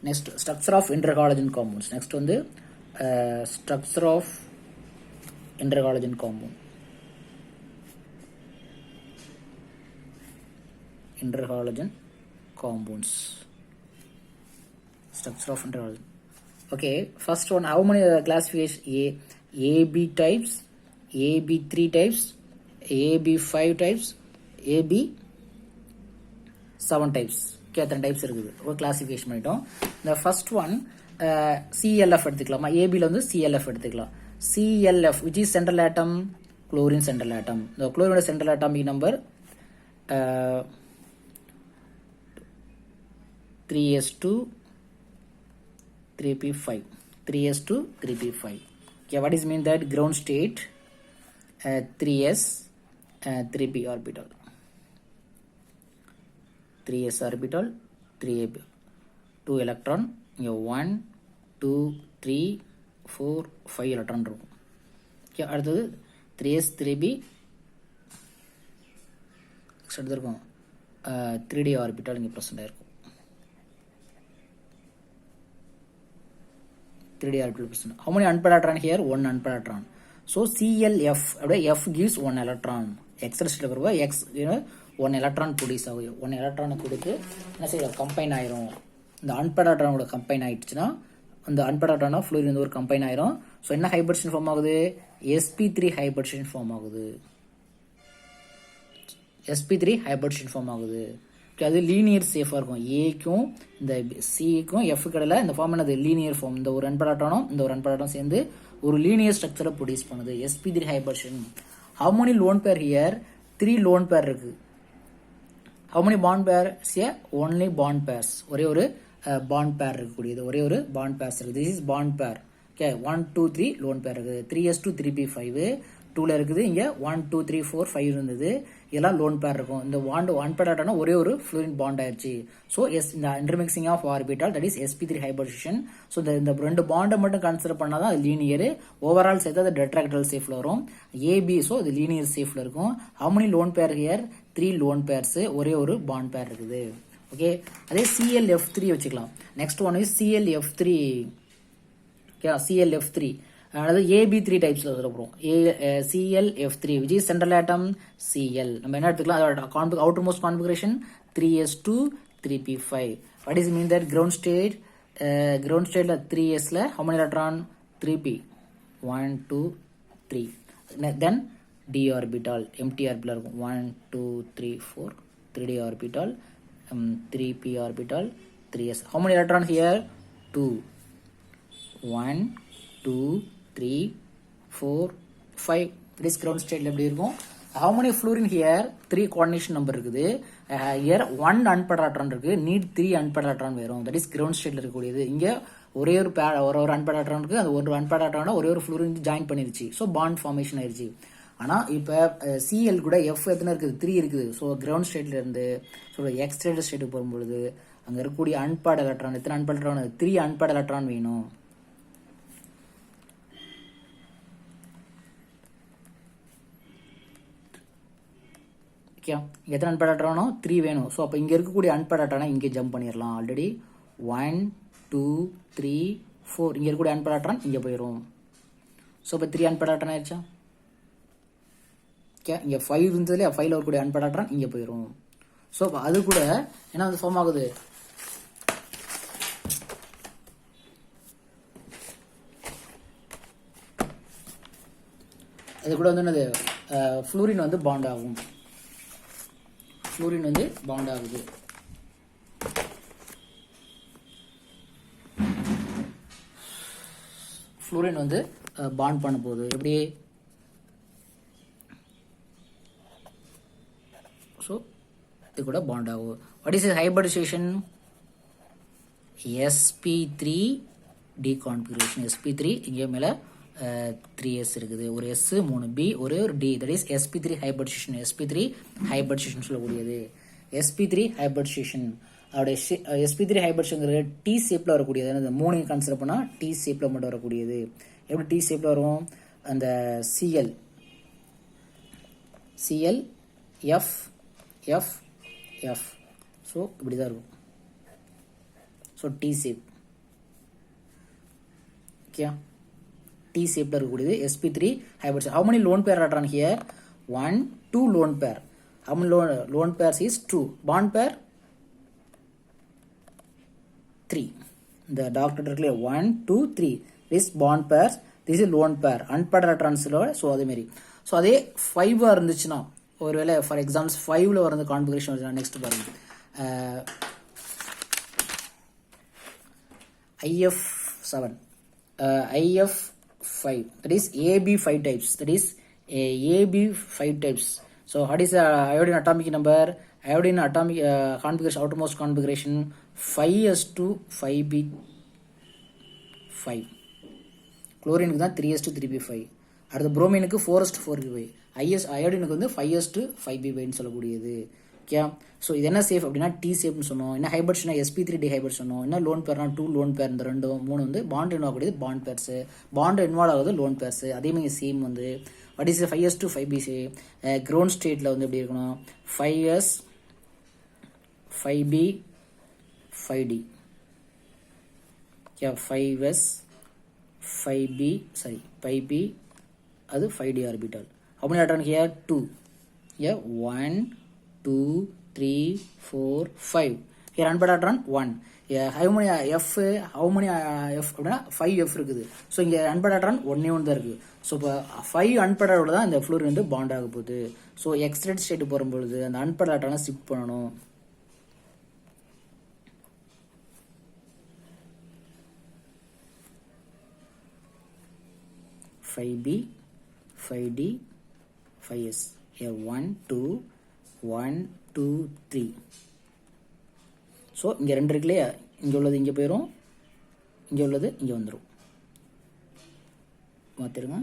Next, structure of interhalogen compounds. Next வந்து structure of interhalogen compound. Interhalogen compounds. Structure of interhalogen. Okay, first one, how many classification? AB types, AB3 types, AB5 types, AB7 types. Okay, 3 types இருக்குது. ஒரு classification பண்ணிட்டோம். The first one CLF எடுத்துக்கலாமா? AB ல வந்து CLF எடுத்துக்கலாம். CLF which is central atom, chlorine central atom. The chlorine central atomic number 3s2 3p5. 3s2 3p5. Okay, what is mean that ground state 3s 3p orbital. 3s orbital 3ab 2 electron இங்க 1 2 3 4 5 electron இருக்கும். Okay, அடுத்தது 3s 3b next இருக்கும் 3d orbital இங்க present ஆயிருக்கும். 3d orbital present. How many unpaired electron here? 1 unpaired electron. So CLF F gives 1 electron. Extra state வருவா X 1 electron produce ஆகும். 1 electron கொடுத்து என்ன செய்யும்? கம்பைன் ஆயிரும். இந்த unpaired electron கூட கம்பைன் ஆயிடுச்சுன்னா அந்த unpaired electron fluorine வந்து ஒரு கம்பைன் ஆயிரும். ஸோ என்ன ஹைபிரிடேஷன் ஃபார்ம் ஆகுது? sp3 ஹைபிரிடேஷன் ஃபார்ம் ஆகுது. sp3 ஹைபிரிடேஷன் ஃபார்ம் ஆகுது. அது லீனியர் சேஃபாக இருக்கும். ஏக்கும் இந்த சிக்கும் எஃப் கடையில் இந்த ஃபார்ம் என்னது? Linear form. இந்த ஒரு அன்பேர்ட் எலக்ட்ரானும் இந்த ஒரு அன்பேர்ட் எலக்ட்ரானும் சேர்ந்து ஒரு லீனியர் ஸ்ட்ரக்சரை ப்ரொடியூஸ் பண்ணுது. sp3 hybridisation. How many lone pair here? 3 lone pair இருக்கு. How many bond pair? Only bond pairs. ஒரே ஒரு பாண்ட் பேர் இருக்கக்கூடியது. ஒரே ஒரு பாண்ட் பேர்ஸ் இருக்குது. This is bond pair. Okay, 1 2 3 lone pair இருக்குது. 3s2 3p5 2ல இருக்குது. இங்கே 1 2 3 4 5 இருந்தது. இதெல்லாம் லோன் பேர் இருக்கும். இந்த பாண்ட் ஒன் பேர் ஆட்டோனா ஒரே ஒரு ஃப்ளூரின் பாண்ட் ஆயிடுச்சு. ஸோ இந்த intermixing of orbital that is sp3 hybridisation. So இந்த ரெண்டு பாண்டை மட்டும் கன்சிடர் பண்ணாதான் அது லீனியர். ஓவரால் சேர்த்து அது டெட்ராக்டல் சேஃப்ல வரும். ஏபி ஸோ இது லீனியர் சேஃப்ல இருக்கும். How many lone pair here? 3 loan purse. ஒரே ஒரு பாண்ட் பேர் இருக்குது. ஓகே, அதே CLF3 வச்சுக்கலாம். Next one is CLF3. Okay, CLF3 அதாவது AB3 டைப்ஸ்ல சொல்றோம். CLF3 which is central atom Cl. நம்ம என்ன எடுத்துக்கலாம்? அதோட outermost configuration 3s2 3p5. what is mean that ground state ground state ல 3s ல how many electron? 3p 1 2 3. then d orbital empty orbital இருக்கும். 1 2 3 4 3d orbital 3p orbital 3s. how many electron here? 2 1 2 3 4 5. this ground state எப்படி இருக்கும்? how many fluorine here? 3 coordination number இருக்குது. here 1 unpaired electron இருக்கு. need 3 unpaired electron வேணும். that is ground state இருக்கக்கூடியது. இங்க ஒரே ஒரு ஒரு unpaired electron இருக்கு. அது ஒரு unpaired electron ஒரே ஒரு fluorine ஜாயின் பண்ணிருச்சு. ஸோ பாண்ட் ஃபார்மேஷன் ஆயிருச்சு. ஆனா இப்ப Cl கூட F எத்தனை இருக்குது? 3 இருக்குது. ஸோ கிரவுண்ட் ஸ்டேட்ல இருந்து எக்ஸ்டர்னல் ஸ்டேட்டுக்கு போகும்பொழுது அங்க இருக்கக்கூடிய unpaired electron எத்தனை unpaired electron? 3 unpaired electron வேணும். எத்தனை அன்பேர்ட் எலக்ட்ரானோ? 3 வேணும். ஸோ அப்போ இங்கே இருக்கக்கூடிய அன்பேர்ட் எலக்ட்ரானை இங்கே ஜம்ப் பண்ணிடலாம். ஆல்ரெடி 1 2 3 4 இங்கே இருக்கக்கூடிய அன்பேர்ட் எலக்ட்ரான் இங்கே போயிடும். ஸோ இப்போ 3 அன்பேர்ட் எலக்ட்ரான் ஆயிடுச்சா? ஓகே, இங்கே 5 இருந்ததுல 5ல இருக்கக்கூடிய அன்பேர்ட் எலக்ட்ரான் இங்கே போயிடும். ஸோ அது கூட என்ன வந்து ஃபார்ம் ஆகுது? அது கூட வந்து என்னது? ஃப்ளூரின் வந்து பாண்ட் ஆகும். ஃப்ளூரின் வந்து பாண்ட் ஆகுது. ஃப்ளூரின் வந்து பாண்ட் பண்ண போகுது. எப்படி? ஸோ இது கூட பாண்ட் ஆகும். What is hybridisation? sp3 deconfiguration. sp3 இங்கே மேல 3s இருக்குது. ஒரு s 3b ஒரே ஒரு d. that is sp3 hybridization. sp3 hybridization சொல்லக்கூடியது. sp3 hybridization அவருடைய sp3 hybridization T ஷேப்ல வரக்கூடியது. அந்த 3 கன்சிடர் பண்ணா T ஷேப்ல மட்டும் வரக்கூடியது. எப்படி T ஷேப்ல வரும்? அந்த Cl F F F. So இப்படி தான் இருக்கும். So T shape. Okay T ஷேப்ல இருக்கக்கூடியது sp3 hybrid. How many lone pair are drawn here? 1 2 lone pair. How many lone pairs is 2? Bond pair 3. The doctor directly 1 2 3. This bond pairs, this is lone pair. Unpaired electrons so அதே மாதிரி. So அதே 5 இருந்துச்சுன்னா ஒருவேளை for examples 5ல வர configuration வருதுன்னா next பாருங்க IF7 IF5, that is AB5 types, that is AB5 types. So what is the iodine atomic number? Iodine atomic configuration, outermost configuration 5s2 5b5. chlorine தான் 3s2 3b5. அடுத்து bromine க்கு 4s2 4b5. iodine க்கு வந்து 5s2 5b5 ன்னு சொல்லக்கூடியது. Okay so இது என்ன shape அப்படின்னா டி சேஃப்னு சொன்னோம். என்ன ஹைபிரிட்ஸ்னா sp3 டிஹைபிரிட் சொன்னோம். என்ன லோன் பேர்னா 2 லோன் பேர், இந்த 2 3 வந்து பாண்ட் இன்வால்வ் ஆகுது பாண்ட் பேர்ஸ், பாண்ட் இன்வால்வ் ஆகுது லோன் பேர்ஸ். அதே மாதிரி சேம் வந்து what is 5s2 5b ground ஸ்டேட்ல வந்து எப்படி இருக்கணும் 5s 5b 5d. Okay 5s 5b sorry 5b அது 5d orbital. how many electron here 2. yeah 1 2 3 4 5. here unpaired electron 1. yeah how many f அப்படின்னா 5f இருக்குது. ஸோ இங்கே unpaired electron ஒன்னே ஒன்று தான் இருக்குது. ஸோ இப்போ 5 unpaired தான் இந்த ஃப்ளூரின் வந்து பாண்ட் ஆக போகுது. ஸோ எக்ஸ்ட்ரேட் ஸ்டேட் போகும்பொழுது அந்த unpaired electron ஷிஃப்ட் பண்ணணும். Five p 5d 5s. here 1 2 1 2 3. So இங்கே 2 இருக்கு இல்லையா, இங்கே உள்ளது இங்கே போயிடும், இங்கே உள்ளது இங்கே வந்துடும், மாற்றிடுங்க.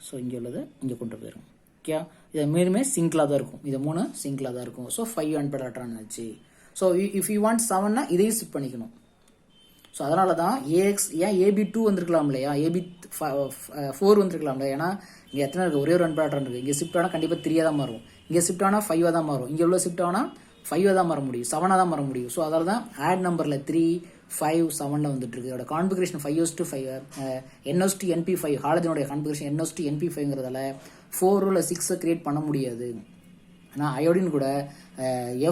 ஸோ இங்கே உள்ளது இங்கே கொண்டு போயிடும். ஓகே இது மீறுமே சிங்கிளாக தான் இருக்கும், இது 3 சிங்கிளாக தான் இருக்கும். ஸோ 5 அன்பேட் எலக்ட்ரான் ஆச்சு. ஸோ இஃப் யூ வாண்ட் 7னா இதையும் ஷிஃப்ட் பண்ணிக்கணும். ஸோ அதனால தான் ஏஎக்ஸ் ஏன் AB2 வந்திருக்கலாம் இல்லையா, AB4 வந்திருக்கலாம் இல்லையா, ஏன்னா இங்கே எத்தனை இருக்குது, ஒரே ஒரு அன்பேட் எலக்ட்ரான் இருக்குது. இங்கே ஷிஃப்ட் ஆனால் கண்டிப்பாக 3 தான் மாறும், இங்கே ஷிஃப்ட் ஆனால் 5 தான் மாறும், இங்கே உள்ள ஷிஃப்ட் ஆனால் 5 தான் மாற முடியும், 7 தான் மாற முடியும். ஸோ அதனால தான் ஆட் நம்பரில் 3 5 7ல் வந்துட்டு இருக்கு. இதோட configuration 5s2 NS2 NP5 ஹாலஜனுடைய configuration NS2 NP5ங்கிறதால 4 இல்லை 6 கிரியேட் பண்ண முடியாது. ஆனால் அயோடின் கூட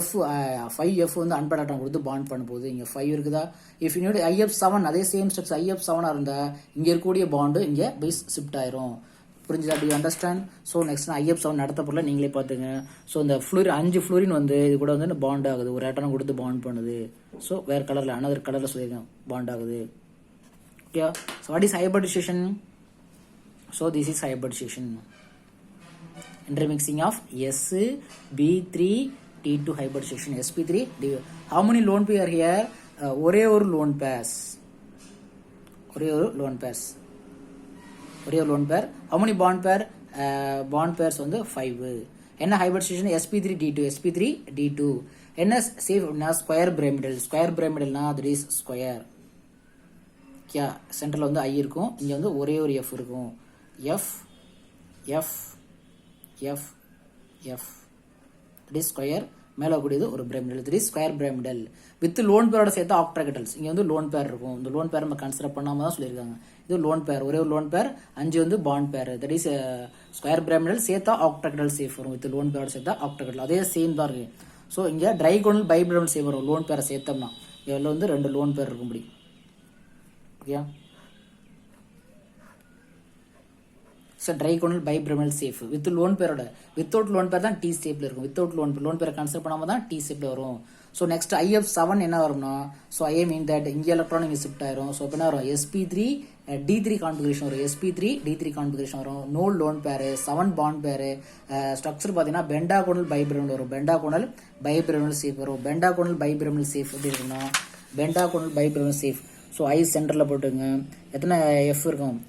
F5F வந்து அன்பேட் எலக்ட்ரான் கொடுத்து பாண்ட் பண்ண போகுது. இங்கே 5 இருக்குதா, இஃப் யூ நீட் IF7 அதே சேம் ஸ்ட்ரக்சர் IF7 இருந்தால் இங்கே இருக்கக்கூடிய பாண்டு இங்கே பைஸ் ஷிஃப்ட் ஆயிரும். புரிஞ்சுதா, to understand? So next IF7 நடத்த பொருள் நீங்களே பார்த்துங்க. ஸோ இந்த ஃப்ளூரின் 5 ஃப்ளூரின் வந்து இது கூட வந்து பாண்ட் ஆகுது, ஒரு எலக்ட்ரான் கொடுத்து பாண்ட் பண்ணுது. ஸோ வேறு கலரில் அனதர் கலரில் சொல்லியிருக்கேன் பாண்ட் ஆகுது. Okay so what is hybridisation? So this is hybridisation, intermixing of sb3t2 hybridization sp3. how many lone pair here? ஒரே ஒரு lone pairs, ஒரே ஒரு lone pairs. how many bond pair? bond pairs வந்து 5. என்ன hybridization? sp3d2 sp3d2. என்ன shape அப்படின்னா square பிரமிடல்னா that is square. Okay சென்டரில் வந்து I இருக்கும், இங்கே வந்து ஒரே ஒரு F இருக்கும். F F F F that is square, மேலே கூடியது ஒரு pyramidal, that is square pyramidal with lone பேரோட சேர்த்து ஆக்டாகெட்டல்ஸ். இங்கே வந்து லோன் பேர் இருக்கும், இந்த லோன் பேர் நம்ம கன்சிடர் பண்ணாமல் தான் சொல்லியிருக்காங்க. இது லோன் பேர், ஒரே ஒரு லோன் பேர், 5 வந்து பாண்ட் பேர், தட் இஸ் ஸ்கொயர் பிரமிடல் சேர்த்தா ஆக்டாகெட்டல் சேஃப் வரும், வித் லோன் பேரோட சேர்த்தா ஆக்டாகெட்டல் அதே சேம் தான் இருக்கு. ஸோ இங்கே ட்ரைகோனல் பைபிரமிடல் சேஃப் வரும் லோன் பேரை சேர்த்தோம்னா. இதில் வந்து 2 லோன் பேர் இருக்கும்படி. Okay so trigonal bipyramidal shape with lone பேரோட, வித்தவுட் லோன் பேர் தான் டி ஷேப்ல இருக்கும், வித்தவுட் லோன் பேரை கன்சிடர் பண்ணாமல் தான் டி ஷேப்ல வரும். ஸோ நெக்ஸ்ட் IF7 என்ன வரும்னா, ஸோ ஐ மீன் தட் இங்கே எலக்ட்ரான் இங்கே ஷிஃப்ட் ஆயிரும். ஸோ இப்போ என்ன வரும் sp3 D3 கான்ஃபிகரேஷன் வரும், sp3 D3 கான்ஃபிகரேஷன் வரும். நோ லோன் பேரு, 7 பாண்ட் பேரு. ஸ்ட்ரக்சர் பார்த்தீங்கன்னா பெண்டாகோனல் பைபிரமிடல் வரும், பெண்டாகோனல் பைபிரமிடல் சேஃப் வரும். பெண்டாகோனல் பைபிரமிடல் சேஃப் எப்படி இருக்குன்னா பெண்டாகோனல் பைபிரமிடல் சேஃப். ஸோ I சென்டரில் போட்டுங்க. எத்தனை F இருக்கும்?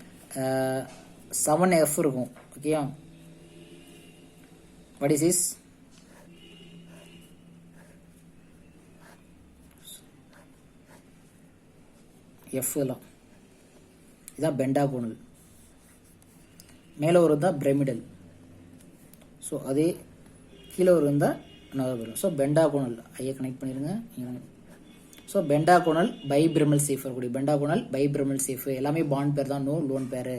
7F இருக்கும். ஓகேயா, வாட் இஸ் திஸ்? F எல்லாம் இதான் பெண்டாகோனல், மேலே ஒரு தான் பிரமிடல். ஸோ அதே கீழே ஒரு இருந்தால் என்ன வரும்? ஸோ பெண்டாகோனல் ஐயை கனெக்ட் பண்ணிடுங்க. ஸோ பெண்டாகோனல் பைபிரமல் சேஃப் இருக்கக்கூடிய பெண்டாகோனல் பைபிரமல் சேஃப் எல்லாமே பாண்ட் பேர் தான், நோ லோன் பேர்.